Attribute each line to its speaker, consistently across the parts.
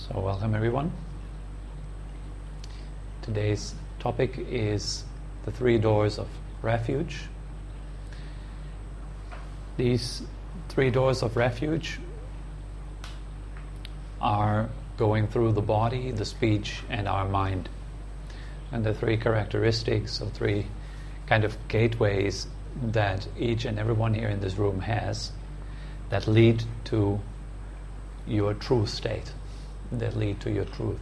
Speaker 1: So welcome everyone. Today's topic is the 3 doors of refuge. These 3 doors of refuge are going through the body, the speech, and our mind. And the 3 characteristics, or 3 kind of gateways that each and everyone here in this room has that lead to your true state, that lead to your truth.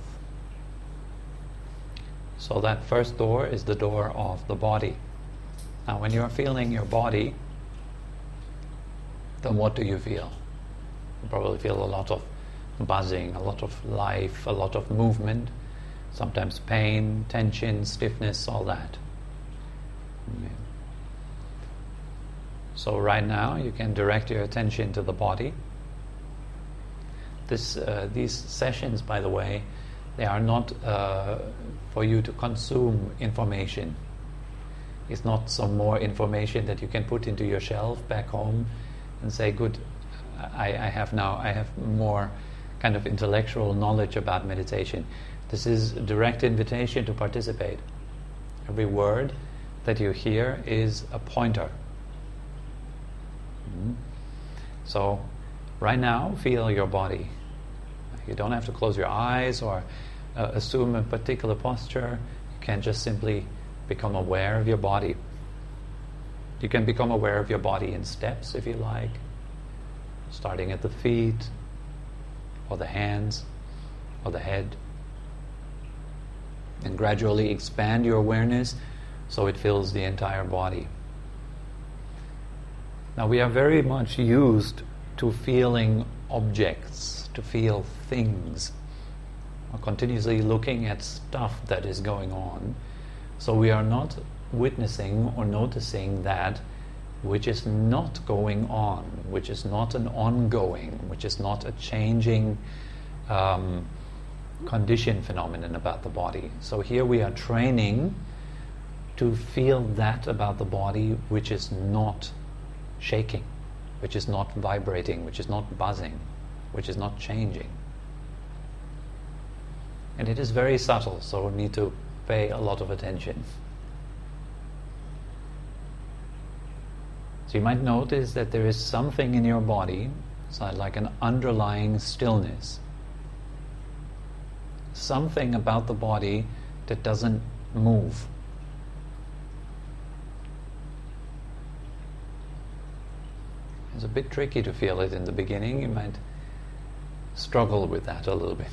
Speaker 1: So that first door is the door of the body. Now when you're feeling your body, then what do you feel? You probably feel a lot of buzzing, a lot of life, a lot of movement, sometimes pain, tension, stiffness, all that. Okay. So right now you can direct your attention to the body. These sessions, by the way, they are not for you to consume information. It's not some more information that you can put into your shelf back home and say, good, I have more kind of intellectual knowledge about meditation. This is a direct invitation to participate. Every word that you hear is a pointer. So right now, feel your body. You don't have to close your eyes or assume a particular posture. You can just simply become aware of your body. You can become aware of your body in steps if you like, starting at the feet, or the hands, or the head. And gradually expand your awareness so it fills the entire body. Now we are very much used to feeling objects, to feel things, or continuously looking at stuff that is going on. So we are not witnessing or noticing that which is not going on, which is not an ongoing, which is not a changing condition phenomenon about the body. So here we are training to feel that about the body which is not shaking, which is not vibrating, which is not buzzing, which is not changing. And it is very subtle, so we need to pay a lot of attention. So you might notice that there is something in your body, it's like an underlying stillness. Something about the body that doesn't move. It's a bit tricky to feel it in the beginning. You might struggle with that a little bit.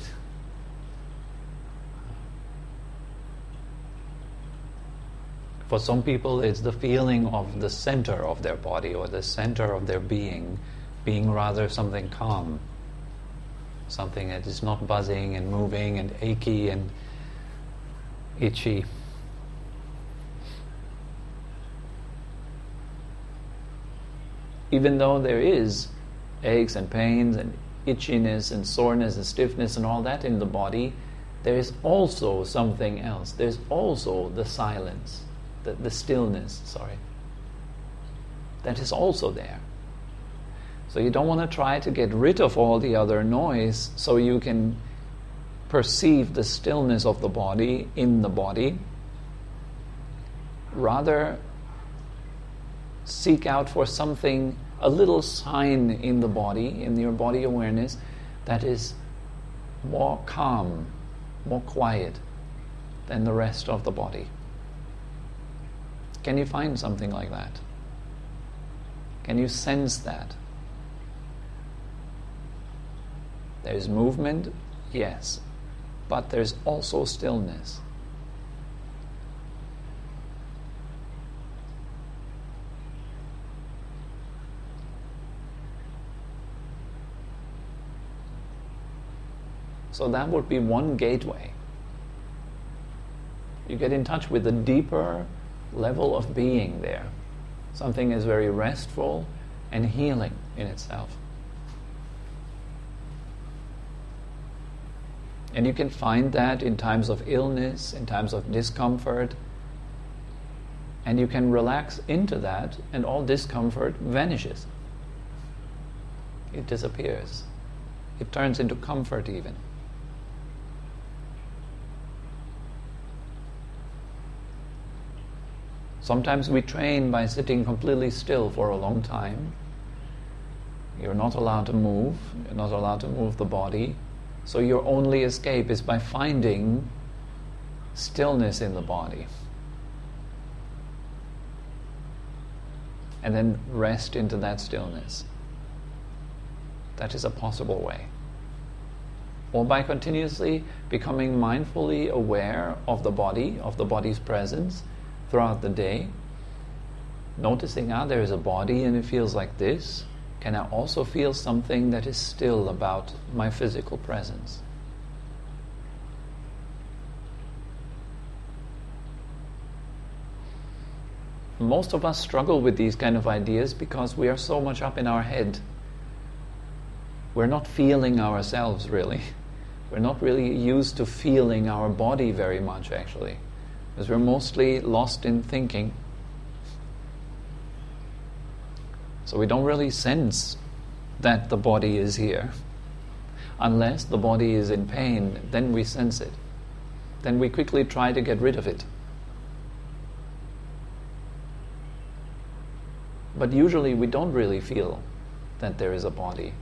Speaker 1: For some people, it's the feeling of the center of their body or the center of their being rather something calm, something that is not buzzing and moving and achy and itchy. Even though there is aches and pains and itchiness and soreness and stiffness and all that in the body, there is also something else. There's also the silence, the stillness, that is also there. So you don't want to try to get rid of all the other noise so you can perceive the stillness of the body in the body. Rather, seek out for something, a little sign in the body, in your body awareness, that is more calm, more quiet than the rest of the body. Can you find something like that? Can you sense that? There's movement, yes, but there's also stillness. So that would be one gateway. You get in touch with a deeper level of being there. Something is very restful and healing in itself. And you can find that in times of illness, in times of discomfort. And you can relax into that and all discomfort vanishes. It disappears. It turns into comfort even. Sometimes we train by sitting completely still for a long time. You're not allowed to move. You're not allowed to move the body. So your only escape is by finding stillness in the body. And then rest into that stillness. That is a possible way. Or by continuously becoming mindfully aware of the body's presence throughout the day. Noticing, there is a body and it feels like this. Can I also feel something that is still about my physical presence? Most of us struggle with these kind of ideas because we are so much up in our head. We're not feeling ourselves really. We're not really used to feeling our body very much actually, because we're mostly lost in thinking. So we don't really sense that the body is here. Unless the body is in pain, then we sense it. Then we quickly try to get rid of it. But usually we don't really feel that there is a body.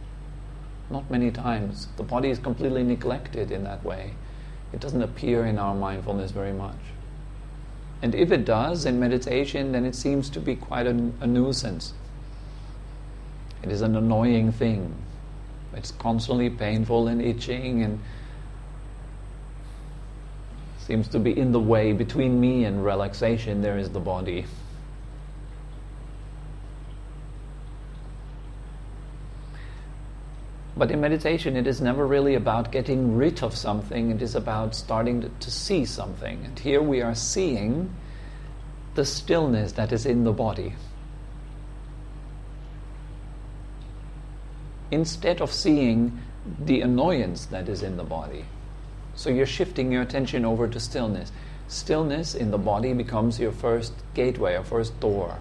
Speaker 1: Not many times. The body is completely neglected in that way. It doesn't appear in our mindfulness very much. And if it does in meditation, then it seems to be quite a nuisance. It is an annoying thing. It's constantly painful and itching and seems to be in the way. Between me and relaxation, there is the body. But in meditation, it is never really about getting rid of something. It is about starting to see something. And here we are seeing the stillness that is in the body. Instead of seeing the annoyance that is in the body. So you're shifting your attention over to stillness. Stillness in the body becomes your first gateway, your first door.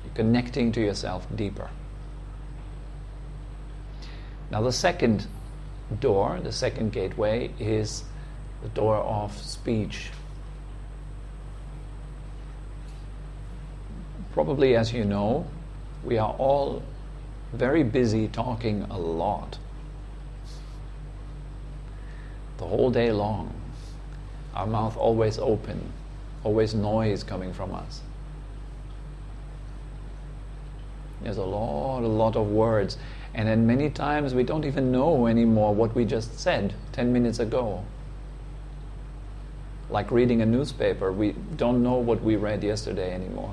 Speaker 1: You're connecting to yourself deeper. Now the second door, the second gateway, is the door of speech. Probably, as you know, we are all very busy talking a lot. The whole day long. Our mouth always open, always noise coming from us. There's a lot of words. And then many times we don't even know anymore what we just said 10 minutes ago. Like reading a newspaper, we don't know what we read yesterday anymore.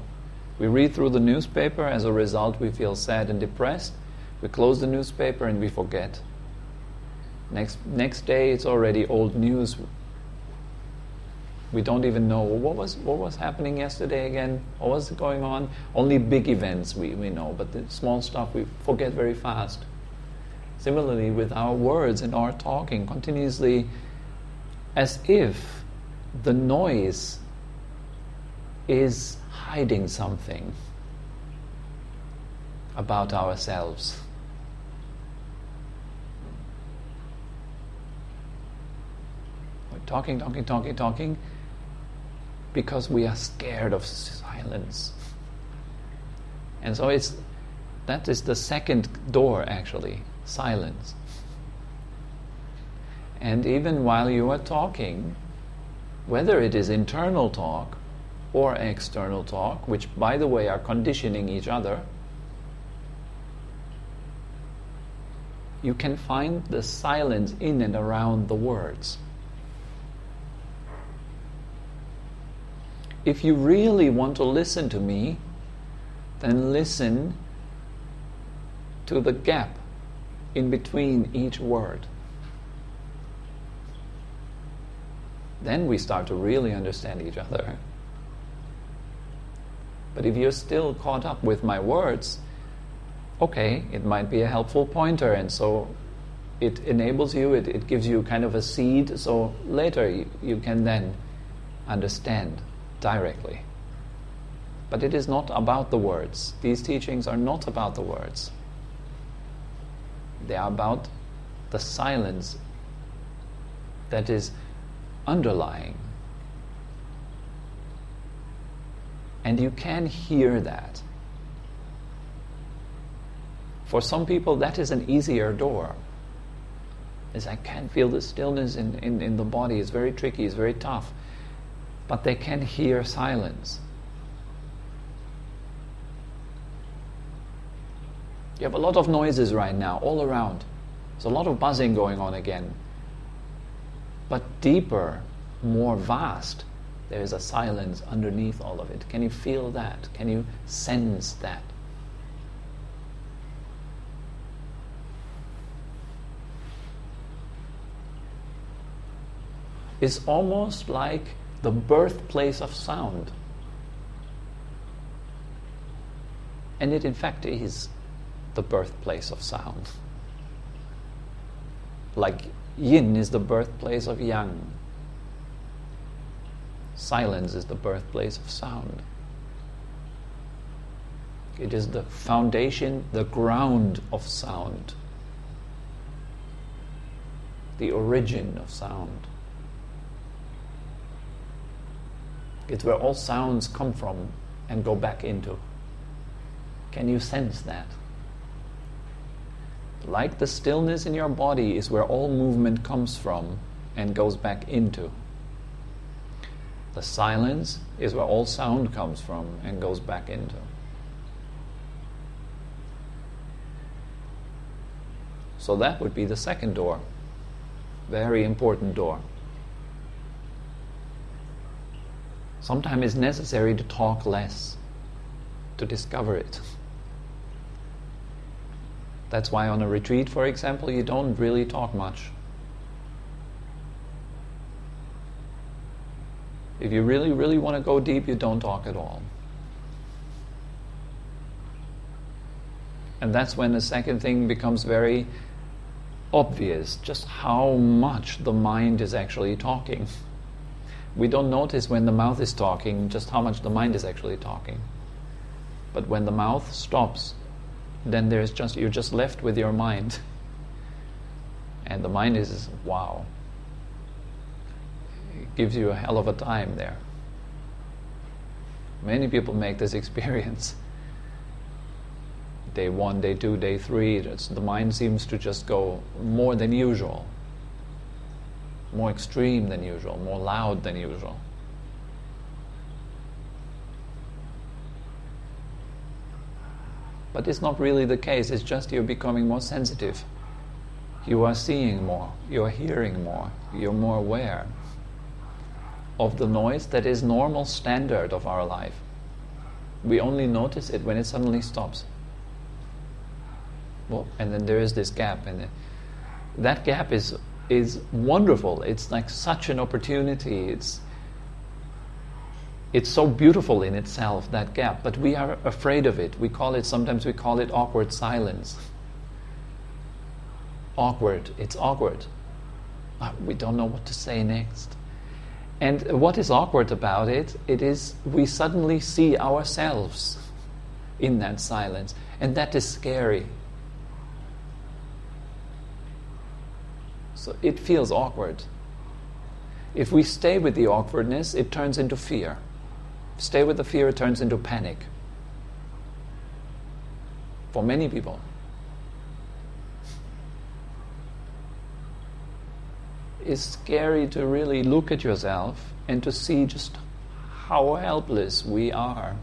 Speaker 1: We read through the newspaper, as a result we feel sad and depressed. We close the newspaper and we forget. Next day it's already old news. We don't even know what was happening yesterday again, what was going on. Only big events we know, but the small stuff we forget very fast. Similarly with our words and our talking, continuously, as if the noise is hiding something about ourselves. We're talking because we are scared of silence. And so that is the second door actually, silence. And even while you are talking, whether it is internal talk or external talk, which by the way are conditioning each other, you can find the silence in and around the words. If you really want to listen to me, then listen to the gap in between each word. Then we start to really understand each other. But if you're still caught up with my words, okay, it might be a helpful pointer, and so it enables you, it gives you kind of a seed, so later you can then understand directly. But it is not about the words. These teachings are not about the words. They are about the silence that is underlying And you can hear that. For some people, that is an easier door. It's, I can feel the stillness in the body. It's very tricky, it's very tough. But they can hear silence. You have a lot of noises right now, all around. There's a lot of buzzing going on again. But deeper, more vast, there is a silence underneath all of it. Can you feel that? Can you sense that? It's almost like the birthplace of sound. And it in fact is the birthplace of sound. Like yin is the birthplace of yang. Silence is the birthplace of sound. It is the foundation, the ground of sound. The origin of sound. It's where all sounds come from and go back into. Can you sense that? Like the stillness in your body is where all movement comes from and goes back into. The silence is where all sound comes from and goes back into. So that would be the second door. Very important door. Sometimes it's necessary to talk less, to discover it. That's why on a retreat, for example, you don't really talk much. If you really, really want to go deep, you don't talk at all. And that's when the second thing becomes very obvious, just how much the mind is actually talking. We don't notice when the mouth is talking just how much the mind is actually talking. But when the mouth stops, then you're just left with your mind. And the mind is, wow. It gives you a hell of a time there. Many people make this experience. Day 1, day 2, day 3, the mind seems to just go more than usual. More extreme than usual, more loud than usual. But it's not really the case, it's just you're becoming more sensitive. You are seeing more, you're hearing more, you're more aware of the noise that is normal standard of our life. We only notice it when it suddenly stops. Well, and then there is this gap, and that gap is wonderful. It's like such an opportunity. It's so beautiful in itself, that gap, but we are afraid of it. Sometimes we call it awkward silence. Awkward, it's awkward. We don't know what to say next. And what is awkward about it is we suddenly see ourselves in that silence, and that is scary. So it feels awkward. If we stay with the awkwardness, it turns into fear. Stay with the fear, it turns into panic. For many people. It's scary to really look at yourself and to see just how helpless we are.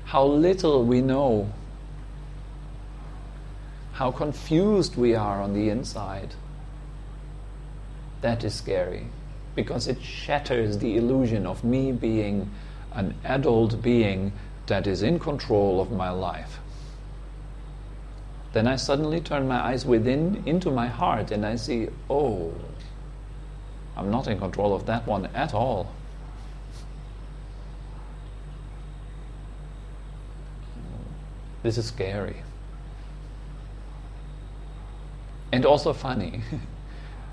Speaker 1: How little we know. How confused we are on the inside. That is scary, because it shatters the illusion of me being an adult being that is in control of my life. Then I suddenly turn my eyes within into my heart and I see, oh, I'm not in control of that one at all. This is scary. And also funny.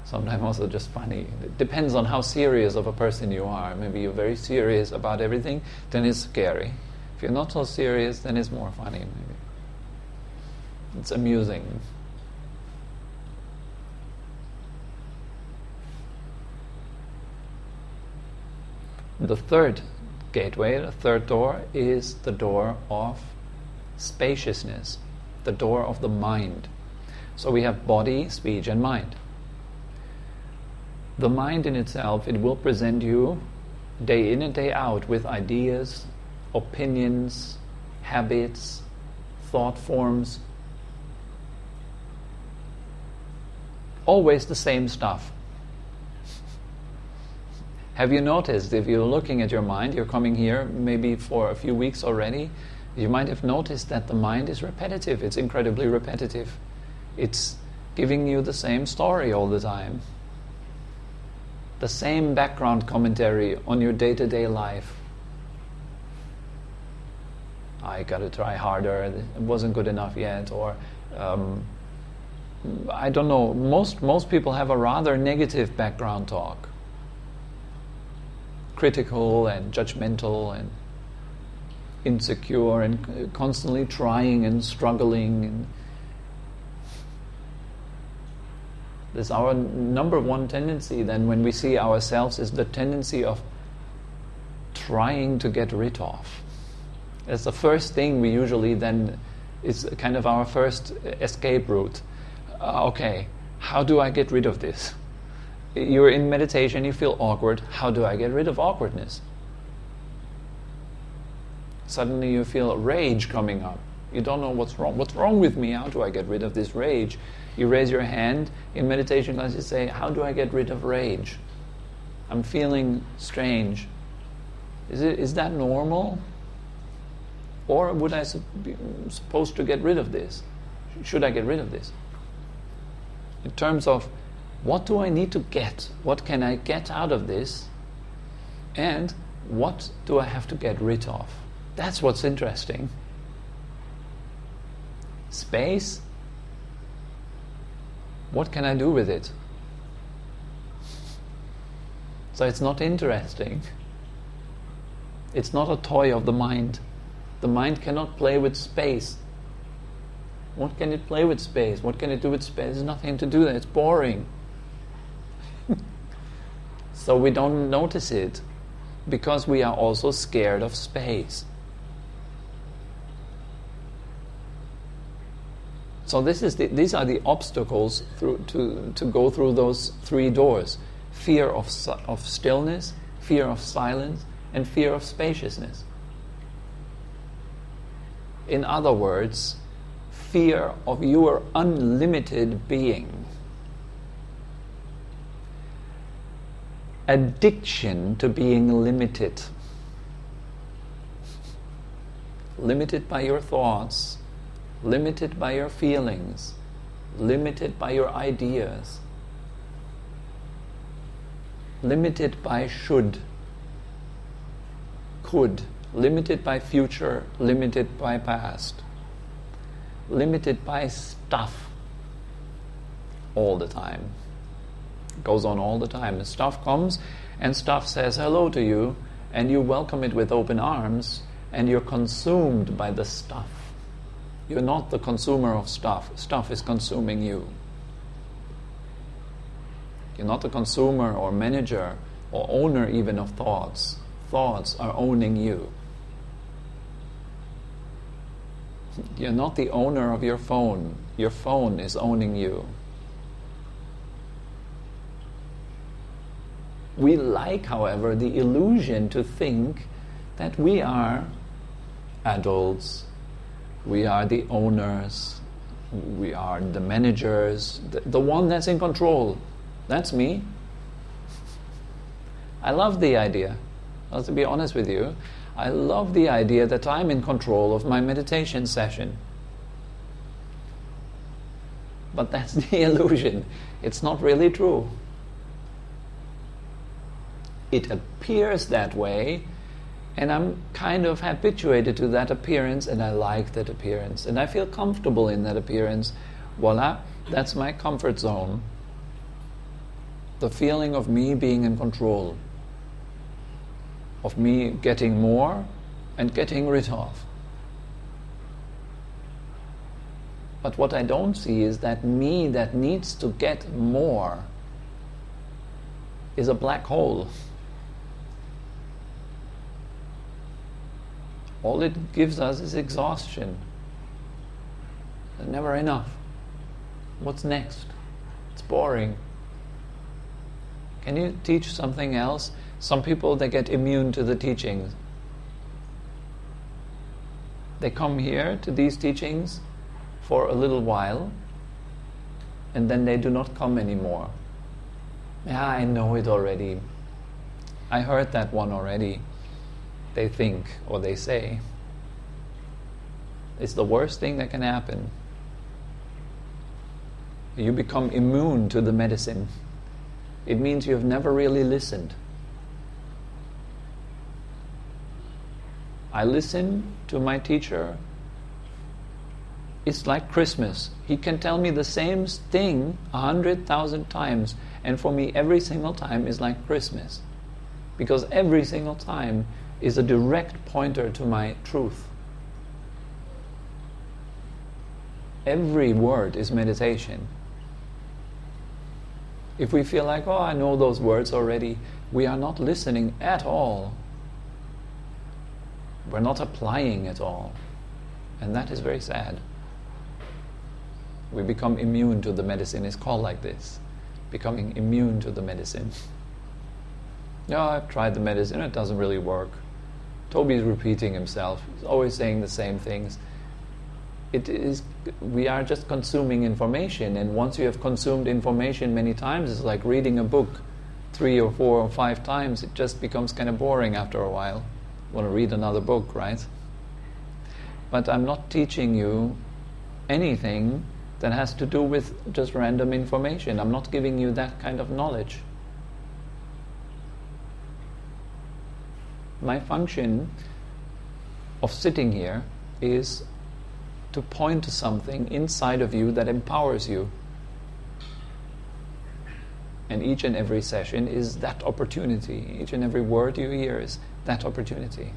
Speaker 1: Sometimes also just funny. It depends on how serious of a person you are. Maybe you're very serious about everything, then it's scary. If you're not so serious, then it's more funny maybe. It's amusing. the third gateway, the third door, is the door of spaciousness, the door of the mind. So we have body, speech, and mind. The mind in itself, it will present you day in and day out with ideas, opinions, habits, thought forms, always the same stuff. Have you noticed, if you're looking at your mind, you're coming here maybe for a few weeks already, you might have noticed that the mind is repetitive. It's incredibly repetitive. It's giving you the same story all the time. The same background commentary on your day-to-day life. I got to try harder, it wasn't good enough yet, or I don't know, most people have a rather negative background talk. Critical and judgmental and insecure and constantly trying and struggling. And this our number one tendency then when we see ourselves is the tendency of trying to get rid of. That's the first thing we usually then, it's kind of our first escape route. Okay, how do I get rid of this? You're in meditation, you feel awkward. How do I get rid of awkwardness? Suddenly you feel rage coming up. You don't know what's wrong. What's wrong with me? How do I get rid of this rage? You raise your hand in meditation class, you say, how do I get rid of rage? I'm feeling strange. Is that normal? Or would I be supposed to get rid of this? Should I get rid of this? In terms of what do I need to get? What can I get out of this? And what do I have to get rid of? That's what's interesting. Space, what can I do with it? So it's not interesting. It's not a toy of the mind. The mind cannot play with space. What can it play with space? What can it do with space? There's nothing to do there. It's boring. So we don't notice it because we are also scared of space. So these are the obstacles to go through those three doors: fear of stillness, fear of silence, and fear of spaciousness. In other words, fear of your unlimited being. Addiction to being limited. Limited by your thoughts, limited by your feelings, limited by your ideas, limited by should, could, limited by future, limited by past, limited by stuff all the time. It goes on all the time. The stuff comes and stuff says hello to you and you welcome it with open arms and you're consumed by the stuff. You're not the consumer of stuff. Stuff is consuming you. You're not the consumer or manager or owner even of thoughts. Thoughts are owning you. You're not the owner of your phone. Your phone is owning you. We like, however, the illusion to think that we are adults, we are the owners, we are the managers, the one that's in control. That's me. I love the idea. To be honest with you, I love the idea that I'm in control of my meditation session. But that's the illusion. It's not really true. It appears that way, and I'm kind of habituated to that appearance, and I like that appearance, and I feel comfortable in that appearance. Voila, that's my comfort zone. The feeling of me being in control, of me getting more and getting rid of. But what I don't see is that me that needs to get more is a black hole. all it gives us is exhaustion. Never enough. What's next? It's boring. Can you teach something else? Some people, they get immune to the teachings. They come here to these teachings for a little while, and then they do not come anymore. Yeah, I know it already. I heard that one already. They think, or they say. It's the worst thing that can happen. You become immune to the medicine. It means you have never really listened. I listen to my teacher. It's like Christmas. He can tell me the same thing 100,000 times, and for me every single time is like Christmas. Because every single time is a direct pointer to my truth. Every word is meditation. If we feel like, oh, I know those words already, we are not listening at all. We're not applying at all. And that is very sad. We become immune to the medicine. It's called like this. Becoming immune to the medicine. Yeah, I've tried the medicine, it doesn't really work. Tobi's repeating himself. He's always saying the same things. We are just consuming information, and once you have consumed information many times, it's like reading a book 3 or 4 or 5 times. It just becomes kind of boring after a while. You want to read another book, right? But I'm not teaching you anything that has to do with just random information. I'm not giving you that kind of knowledge. My function of sitting here is to point to something inside of you that empowers you. And each and every session is that opportunity. Each and every word you hear is that opportunity.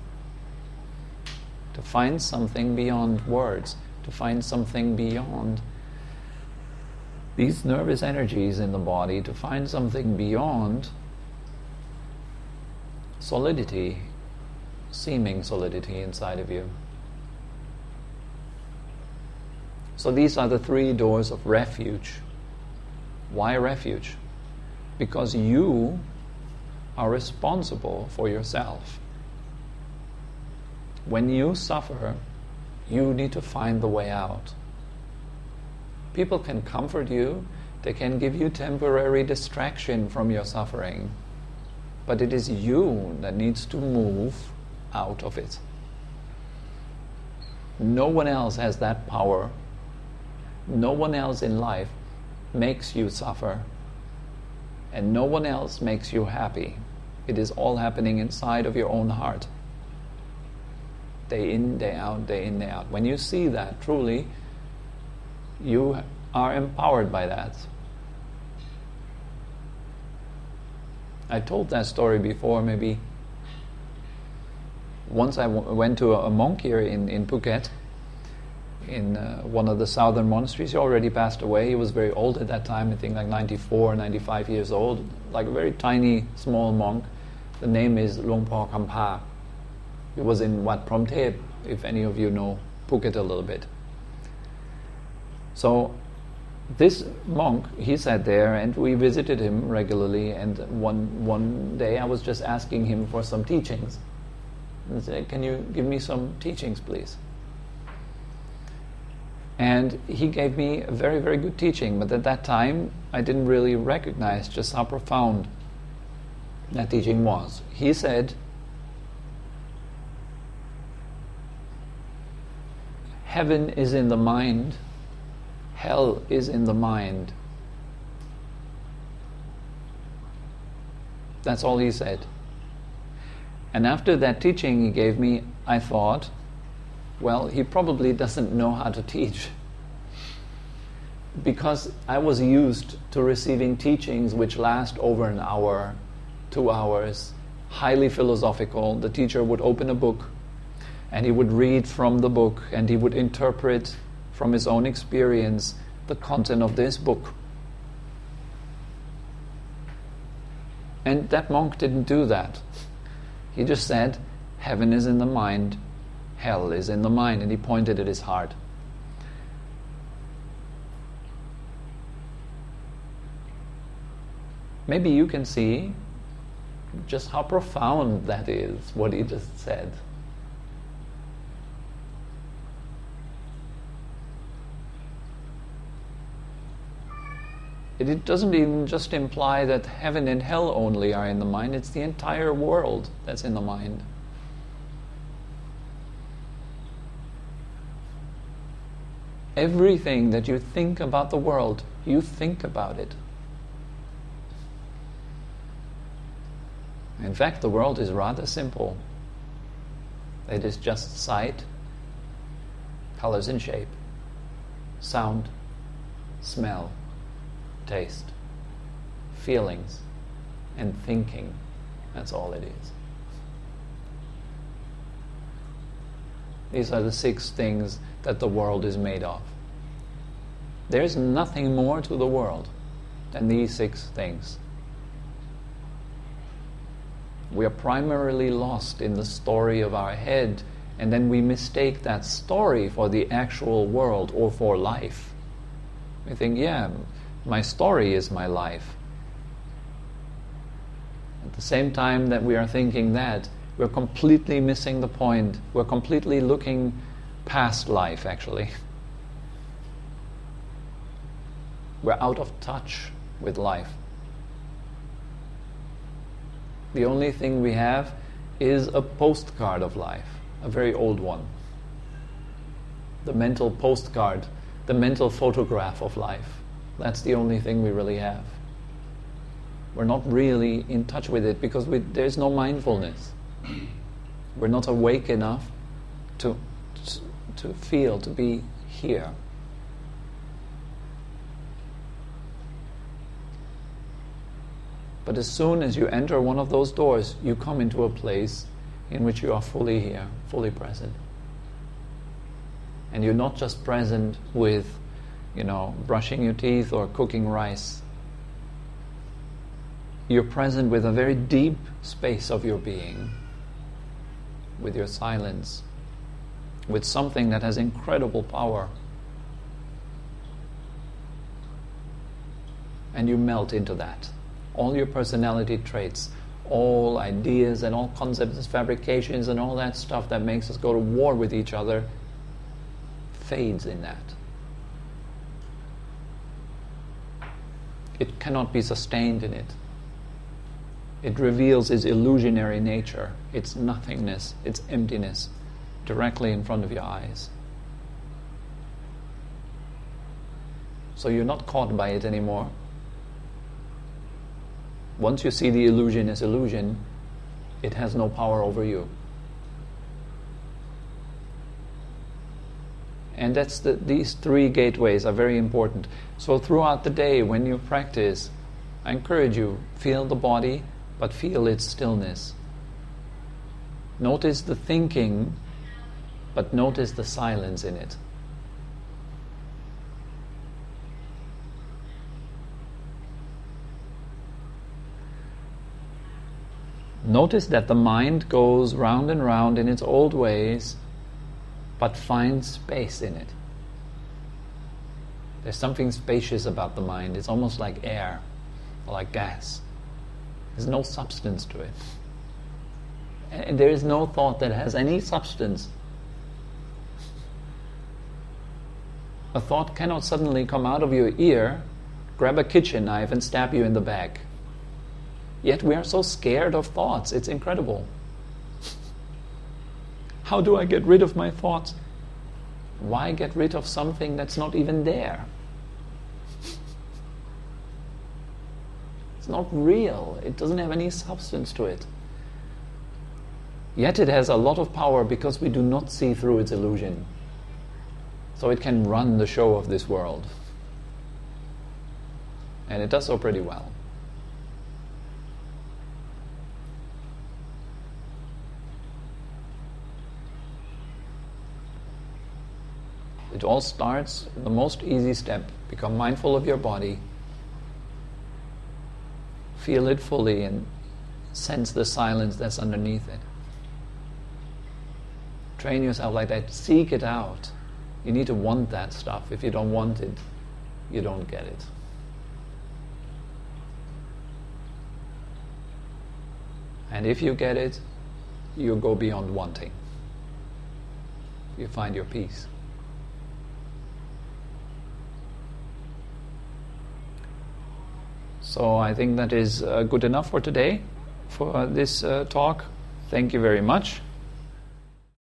Speaker 1: To find something beyond words, to find something beyond these nervous energies in the body, to find something beyond solidity, seeming solidity inside of you. So these are the 3 doors of refuge. Why refuge? Because you are responsible for yourself. When you suffer, you need to find the way out. People can comfort you, they can give you temporary distraction from your suffering, but it is you that needs to move out of it. No one else has that power. No one else in life makes you suffer, and no one else makes you happy. It is all happening inside of your own heart. Day in, day out, day in, day out. When you see that, truly, you are empowered by that. I told that story before, maybe. Once I went to a monk here in Phuket, in one of the southern monasteries. He already passed away. He was very old at that time, I think like 94, 95 years old, like a very tiny, small monk. The name is Luang Por Kampa. He was in Wat Phrom Thep, if any of you know Phuket a little bit. So this monk, he sat there and we visited him regularly, and one day I was just asking him for some teachings. I said, can you give me some teachings, please? And he gave me a very, very good teaching, but at that time I didn't really recognize just how profound that teaching was. He said, heaven is in the mind, hell is in the mind. That's all he said. And after that teaching he gave me, I thought, well, he probably doesn't know how to teach. Because I was used to receiving teachings which last over an hour, 2 hours, highly philosophical. The teacher would open a book and he would read from the book and he would interpret from his own experience the content of this book. And that monk didn't do that. He just said, heaven is in the mind, hell is in the mind, and he pointed at his heart. Maybe you can see just how profound that is, what he just said. It doesn't even just imply that heaven and hell only are in the mind, it's the entire world that's in the mind. Everything that you think about the world, you think about it. In fact, the world is rather simple. It is just sight, colors and shape, sound, smell, taste, feelings, and thinking. That's all it is. These are the 6 things that the world is made of. There's nothing more to the world than these 6 things. We are primarily lost in the story of our head, and then we mistake that story for the actual world or for life. We think, yeah, my story is my life. At the same time that we are thinking that, we're completely missing the point. We're completely looking past life, actually. We're out of touch with life. The only thing we have is a postcard of life, a very old one. The mental postcard, the mental photograph of life. That's the only thing we really have. We're not really in touch with it because there's no mindfulness. We're not awake enough to feel, to be here. But as soon as you enter one of those doors, you come into a place in which you are fully here, fully present. And you're not just present with, brushing your teeth or cooking rice. You're present with a very deep space of your being, with your silence, with something that has incredible power. And you melt into that. All your personality traits, all ideas and all concepts and fabrications and all that stuff that makes us go to war with each other fades in that. It cannot be sustained in it. It reveals its illusionary nature, its nothingness, its emptiness, directly in front of your eyes. So you're not caught by it anymore. Once you see the illusion as illusion, it has no power over you. And these 3 gateways are very important. So throughout the day, when you practice, I encourage you, feel the body, but feel its stillness. Notice the thinking, but notice the silence in it. Notice that the mind goes round and round in its old ways, but finds space in it. There's something spacious about the mind. It's almost like air, or like gas. There's no substance to it. And there is no thought that has any substance. A thought cannot suddenly come out of your ear, grab a kitchen knife and stab you in the back. Yet we are so scared of thoughts. It's incredible. How do I get rid of my thoughts? Why get rid of something that's not even there? It's not real. It doesn't have any substance to it. Yet it has a lot of power because we do not see through its illusion. So it can run the show of this world. And it does so pretty well. It all starts in the most easy step. Become mindful of your body. Feel it fully and sense the silence that's underneath it. Train yourself like that. Seek it out. You need to want that stuff. If you don't want it, you don't get it. And if you get it, you go beyond wanting. You find your peace. So I think that is good enough for today, for this talk. Thank you very much.